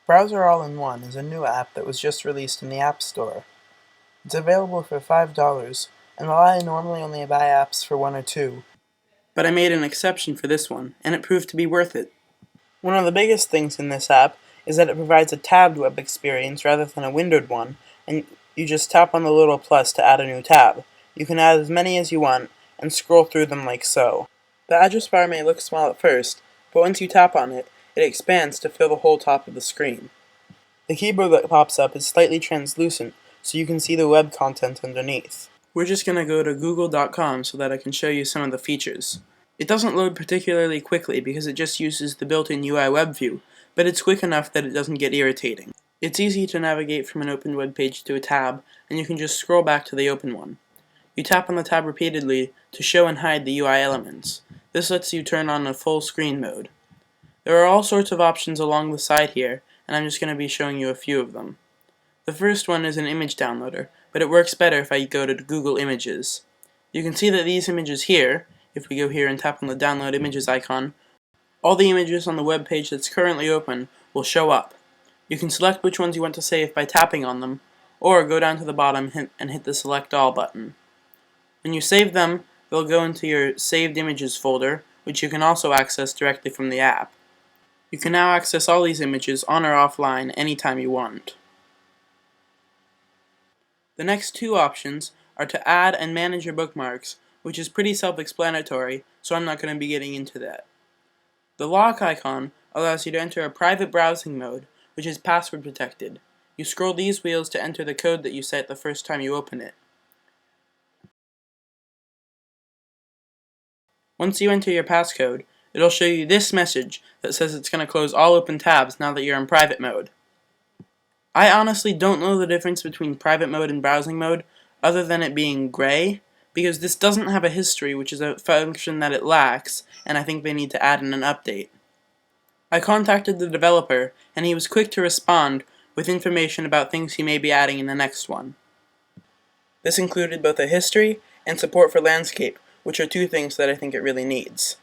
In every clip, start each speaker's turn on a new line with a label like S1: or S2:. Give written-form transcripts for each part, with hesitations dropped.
S1: Browser All-in-One is a new app that was just released in the App Store. It's available for $5, and while I normally only buy apps for $1 or $2, but I made an exception for this one, and it proved to be worth it. One of the biggest things in this app is that it provides a tabbed web experience rather than a windowed one, and you just tap on the little plus to add a new tab. You can add as many as you want, and scroll through them like so. The address bar may look small at first, but once you tap on it, it expands to fill the whole top of the screen. The keyboard that pops up is slightly translucent, so you can see the web content underneath. We're just going to go to google.com so that I can show you some of the features. It doesn't load particularly quickly because it just uses the built-in UI web view, but it's quick enough that it doesn't get irritating. It's easy to navigate from an open web page to a tab, and you can just scroll back to the open one. You tap on the tab repeatedly to show and hide the UI elements. This lets you turn on a full screen mode. There are all sorts of options along the side here, and I'm just going to be showing you a few of them. The first one is an image downloader, but it works better if I go to Google Images. You can see that these images here, if we go here and tap on the download images icon, all the images on the web page that's currently open will show up. You can select which ones you want to save by tapping on them, or go down to the bottom and hit the select all button. When you save them, they'll go into your saved images folder, which you can also access directly from the app. You can now access all these images on or offline anytime you want. The next two options are to add and manage your bookmarks, which is pretty self-explanatory, so I'm not going to be getting into that. The lock icon allows you to enter a private browsing mode, which is password protected. You scroll these wheels to enter the code that you set the first time you open it. Once you enter your passcode, it'll show you this message that says it's going to close all open tabs now that you're in private mode. I honestly don't know the difference between private mode and browsing mode, other than it being gray, because this doesn't have a history, which is a function that it lacks, and I think they need to add in an update. I contacted the developer, and he was quick to respond with information about things he may be adding in the next one. This included both a history and support for landscape, which are two things that I think it really needs.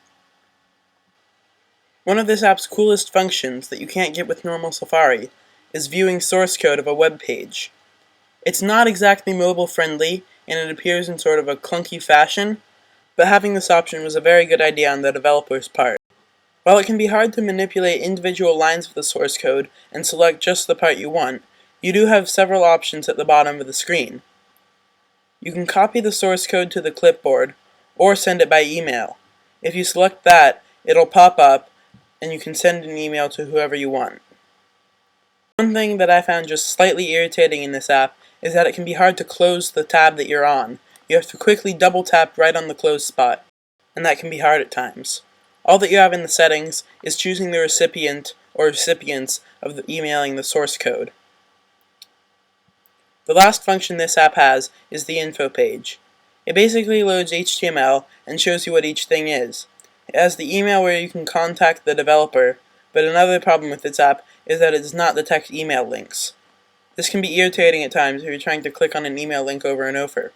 S1: One of this app's coolest functions that you can't get with normal Safari is viewing source code of a web page. It's not exactly mobile friendly, and it appears in sort of a clunky fashion, but having this option was a very good idea on the developer's part. While it can be hard to manipulate individual lines of the source code and select just the part you want, you do have several options at the bottom of the screen. You can copy the source code to the clipboard, or send it by email. If you select that, it'll pop up, and you can send an email to whoever you want. One thing that I found just slightly irritating in this app is that it can be hard to close the tab that you're on. You have to quickly double tap right on the close spot, and that can be hard at times. All that you have in the settings is choosing the recipient or recipients of emailing the source code. The last function this app has is the info page. It basically loads HTML and shows you what each thing is. It has the email where you can contact the developer, but another problem with this app is that it does not detect email links. This can be irritating at times if you're trying to click on an email link over and over.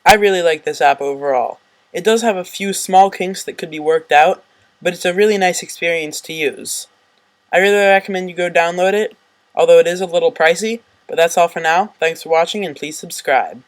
S1: I really like this app overall. It does have a few small kinks that could be worked out, but it's a really nice experience to use. I really recommend you go download it, although it is a little pricey, but that's all for now. Thanks for watching and please subscribe.